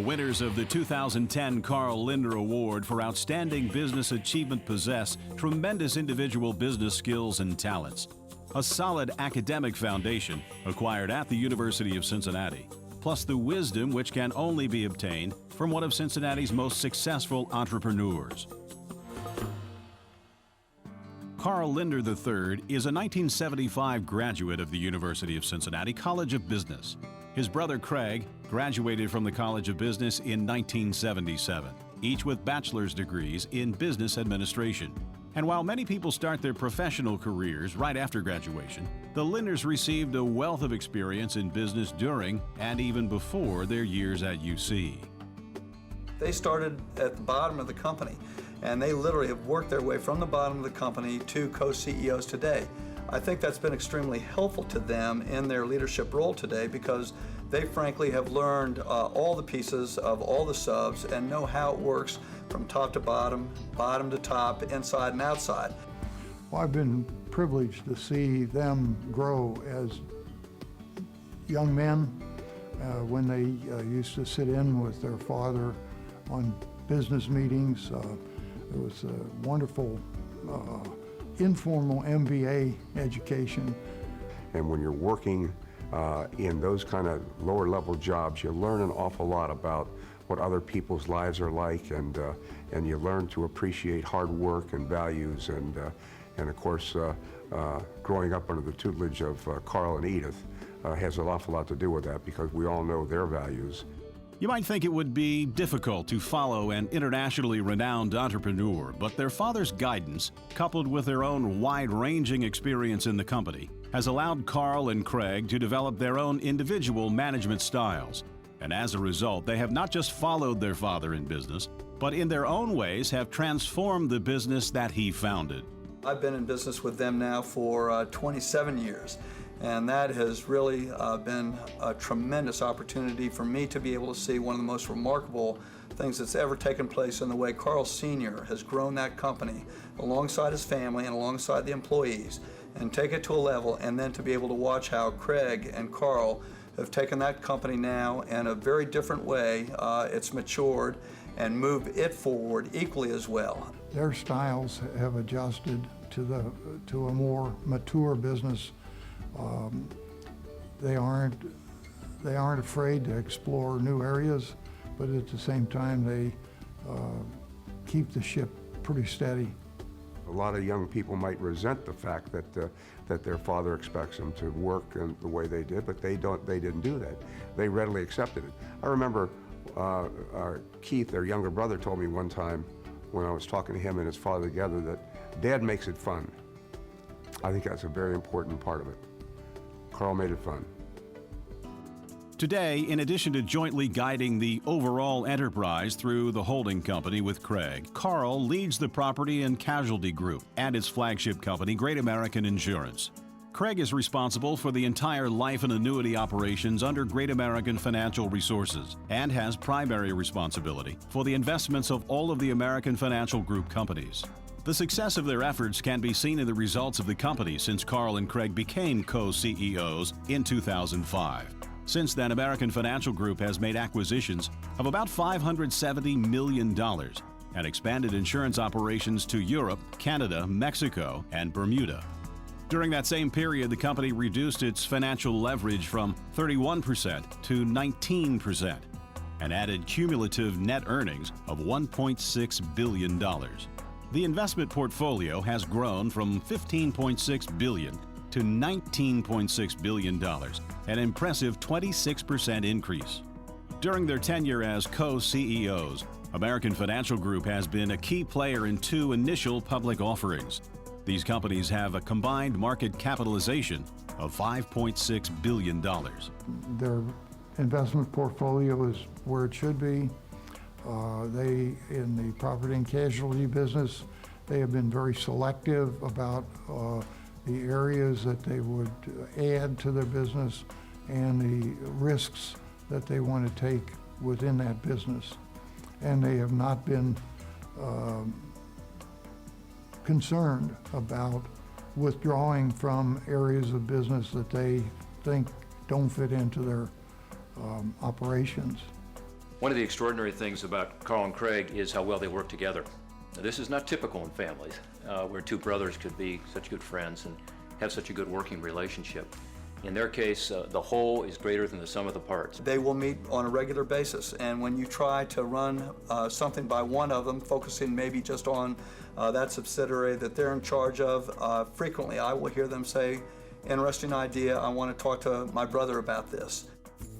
winners of the 2010 Carl Lindner Award for Outstanding Business Achievement possess tremendous individual business skills and talents, a solid academic foundation acquired at the University of Cincinnati, plus the wisdom which can only be obtained from one of Cincinnati's most successful entrepreneurs. Carl Lindner III is a 1975 graduate of the University of Cincinnati College of Business. His brother Craig graduated from the College of Business in 1977, each with bachelor's degrees in business administration. And while many people start their professional careers right after graduation, the Lindners received a wealth of experience in business during and even before their years at UC. They started at the bottom of the company, and they literally have worked their way from the bottom of the company to co-CEOs today. I think that's been extremely helpful to them in their leadership role today because they frankly have learned all the pieces of all the subs and know how it works from top to bottom, bottom to top, inside and outside. Well, I've been privileged to see them grow as young men when they used to sit in with their father on business meetings. It was a wonderful informal MBA education. And when you're working in those kind of lower level jobs, you learn an awful lot about what other people's lives are like, and you learn to appreciate hard work and values, and of course growing up under the tutelage of Carl and Edith has an awful lot to do with that, because we all know their values. You might think it would be difficult to follow an internationally renowned entrepreneur, but their father's guidance, coupled with their own wide-ranging experience in the company, has allowed Carl and Craig to develop their own individual management styles. And as a result, they have not just followed their father in business, but in their own ways have transformed the business that he founded. I've been in business with them now for 27 years. And that has really been a tremendous opportunity for me to be able to see one of the most remarkable things that's ever taken place in the way Carl Sr. has grown that company alongside his family and alongside the employees, and take it to a level, and then to be able to watch how Craig and Carl have taken that company now in a very different way. It's matured and moved it forward equally as well. Their styles have adjusted to a more mature business. They aren't afraid to explore new areas, but at the same time they keep the ship pretty steady. A lot of young people might resent the fact that their father expects them to work in the way they did, but they didn't do that. They readily accepted it. I remember Keith, their younger brother, told me one time when I was talking to him and his father together that Dad makes it fun. I think that's a very important part of it. Carl made it fun. Today, in addition to jointly guiding the overall enterprise through the holding company with Craig, Carl leads the property and casualty group and its flagship company, Great American Insurance. Craig is responsible for the entire life and annuity operations under Great American Financial Resources and has primary responsibility for the investments of all of the American Financial Group companies. The success of their efforts can be seen in the results of the company since Carl and Craig became co-CEOs in 2005. Since then, American Financial Group has made acquisitions of about $570 million and expanded insurance operations to Europe, Canada, Mexico, and Bermuda. During that same period, the company reduced its financial leverage from 31% to 19% and added cumulative net earnings of $1.6 billion. The investment portfolio has grown from $15.6 billion to $19.6 billion, an impressive 26% increase. During their tenure as co-CEOs, American Financial Group has been a key player in two initial public offerings. These companies have a combined market capitalization of $5.6 billion. Their investment portfolio is where it should be. In the property and casualty business, they have been very selective about the areas that they would add to their business and the risks that they want to take within that business. And they have not been concerned about withdrawing from areas of business that they think don't fit into their operations. One of the extraordinary things about Carl and Craig is how well they work together. Now, this is not typical in families, where two brothers could be such good friends and have such a good working relationship. In their case, the whole is greater than the sum of the parts. They will meet on a regular basis, and when you try to run something by one of them, focusing maybe just on that subsidiary that they're in charge of, frequently I will hear them say, "Interesting idea, I want to talk to my brother about this."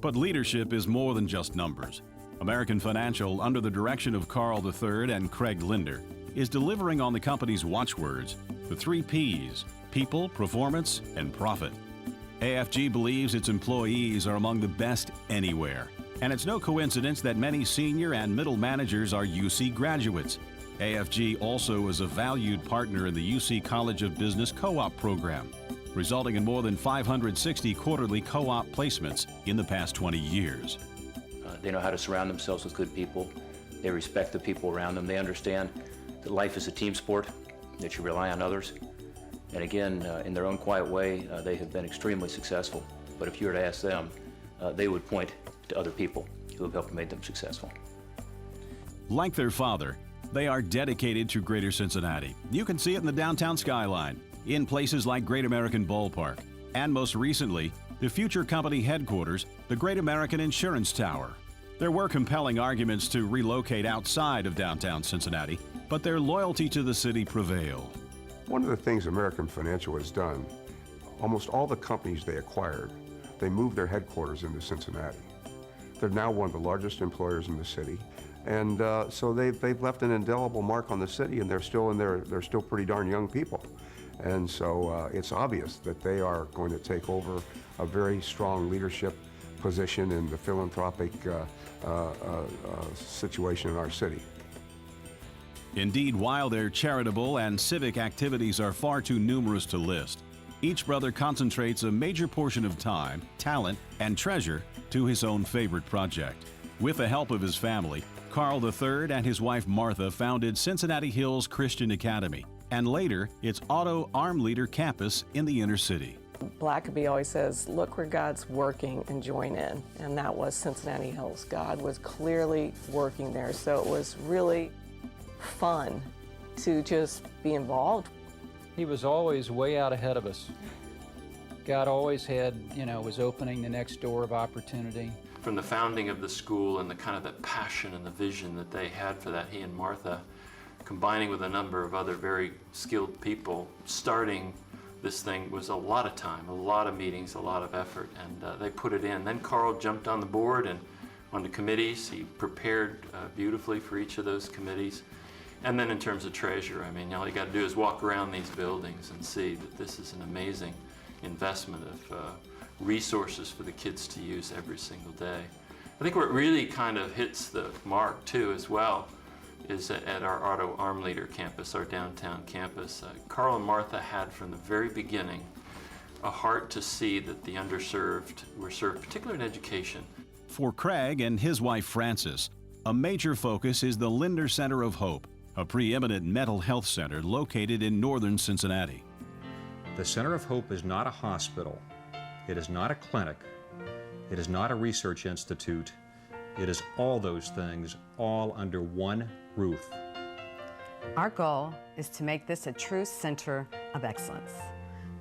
But leadership is more than just numbers. American Financial, under the direction of Carl III and Craig Lindner, is delivering on the company's watchwords, the 3 Ps: people, performance, and profit. AFG believes its employees are among the best anywhere. And it's no coincidence that many senior and middle managers are UC graduates. AFG also is a valued partner in the UC College of Business Co-op program, resulting in more than 560 quarterly co-op placements in the past 20 years. They know how to surround themselves with good people. They respect the people around them. They understand that life is a team sport, that you rely on others. And again, in their own quiet way, they have been extremely successful. But if you were to ask them, they would point to other people who have helped make them successful. Like their father, they are dedicated to Greater Cincinnati. You can see it in the downtown skyline, in places like Great American Ballpark, and most recently, the future company headquarters, the Great American Insurance Tower. There were compelling arguments to relocate outside of downtown Cincinnati, but their loyalty to the city prevailed. One of the things American Financial has done, almost all the companies they acquired, they moved their headquarters into Cincinnati. They're now one of the largest employers in the city, and so they've left an indelible mark on the city, and they're still pretty darn young people. And so it's obvious that they are going to take over a very strong leadership position in the philanthropic situation in our city. Indeed, while their charitable and civic activities are far too numerous to list, each brother concentrates a major portion of time, talent, and treasure to his own favorite project. With the help of his family, Carl III and his wife Martha founded Cincinnati Hills Christian Academy, and later its Auto Arm Leader campus in the inner city. Blackaby always says, look where God's working and join in. And that was Cincinnati Hills. God was clearly working there. So it was really fun to just be involved. He was always way out ahead of us. God always had, was opening the next door of opportunity. From the founding of the school and the kind of the passion and the vision that they had for that, he and Martha, combining with a number of other very skilled people, starting this thing was a lot of time, a lot of meetings, a lot of effort, and they put it in. Then Carl jumped on the board and on the committees. He prepared beautifully for each of those committees. And then in terms of treasure, I mean, all you got to do is walk around these buildings and see that this is an amazing investment of resources for the kids to use every single day. I think where it really kind of hits the mark too as well is at our Auto Arm Leader campus, our downtown campus. Carl and Martha had from the very beginning a heart to see that the underserved were served, particularly in education. For Craig and his wife Frances, a major focus is the Lindner Center of Hope, a preeminent mental health center located in northern Cincinnati. The Center of Hope is not a hospital. It is not a clinic. It is not a research institute. It is all those things, all under one roof. Our goal is to make this a true center of excellence.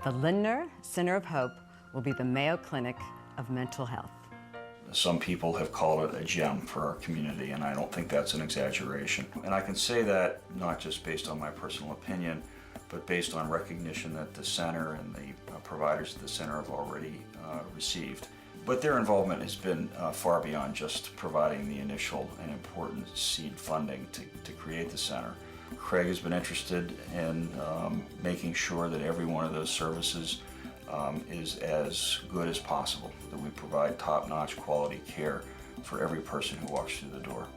The Lindner Center of Hope will be the Mayo Clinic of mental health. Some people have called it a gem for our community, and I don't think that's an exaggeration. And I can say that not just based on my personal opinion, but based on recognition that the center and the providers at the center have already received. But their involvement has been far beyond just providing the initial and important seed funding to create the center. Craig has been interested in making sure that every one of those services is as good as possible, that we provide top-notch quality care for every person who walks through the door.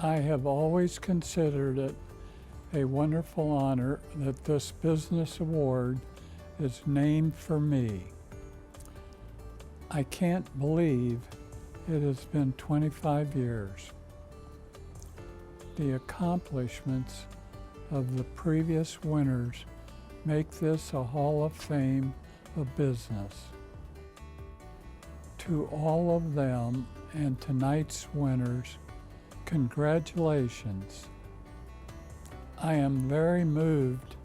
I have always considered it a wonderful honor that this business award is named for me. I can't believe it has been 25 years. The accomplishments of the previous winners make this a Hall of Fame of business. To all of them and tonight's winners, congratulations. I am very moved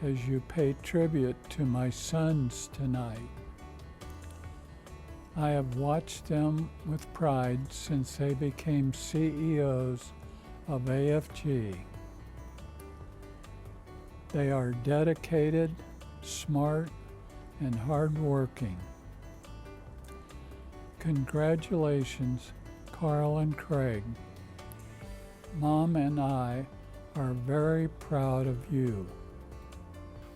as you pay tribute to my sons tonight. I have watched them with pride since they became CEOs of AFG. They are dedicated, smart, and hardworking. Congratulations, Carl and Craig. Mom and I are very proud of you.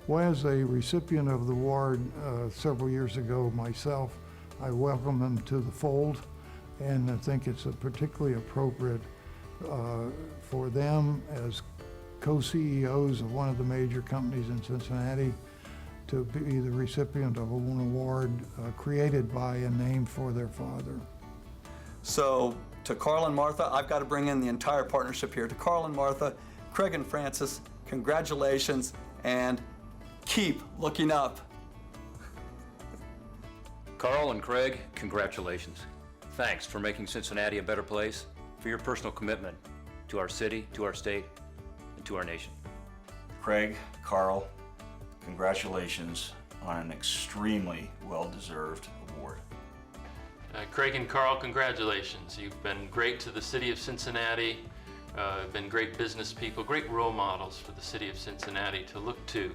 Well, as a recipient of the award several years ago myself, I welcome them to the fold, and I think it's particularly appropriate for them as co-CEOs of one of the major companies in Cincinnati to be the recipient of an award created by and named for their father. So to Carl and Martha, I've got to bring in the entire partnership here. To Carl and Martha, Craig and Francis, congratulations, and keep looking up. Carl and Craig, congratulations. Thanks for making Cincinnati a better place, for your personal commitment to our city, to our state, and to our nation. Craig, Carl, congratulations on an extremely well-deserved award. Craig and Carl, congratulations. You've been great to the city of Cincinnati, been great business people, great role models for the city of Cincinnati to look to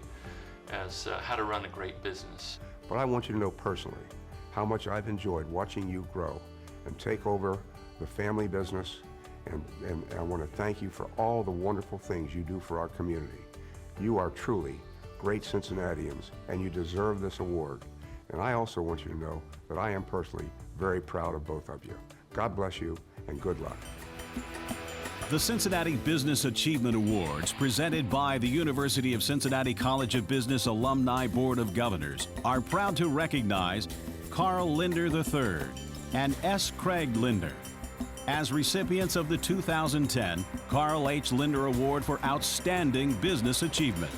as how to run a great business. But I want you to know personally how much I've enjoyed watching you grow and take over the family business, and I want to thank you for all the wonderful things you do for our community. You are truly great Cincinnatians, and you deserve this award. And I also want you to know that I am personally very proud of both of you. God bless you, and good luck. The Cincinnati Business Achievement Awards, presented by the University of Cincinnati College of Business Alumni Board of Governors, are proud to recognize Carl Lindner III and S. Craig Lindner as recipients of the 2010 Carl H. Lindner Award for Outstanding Business Achievement.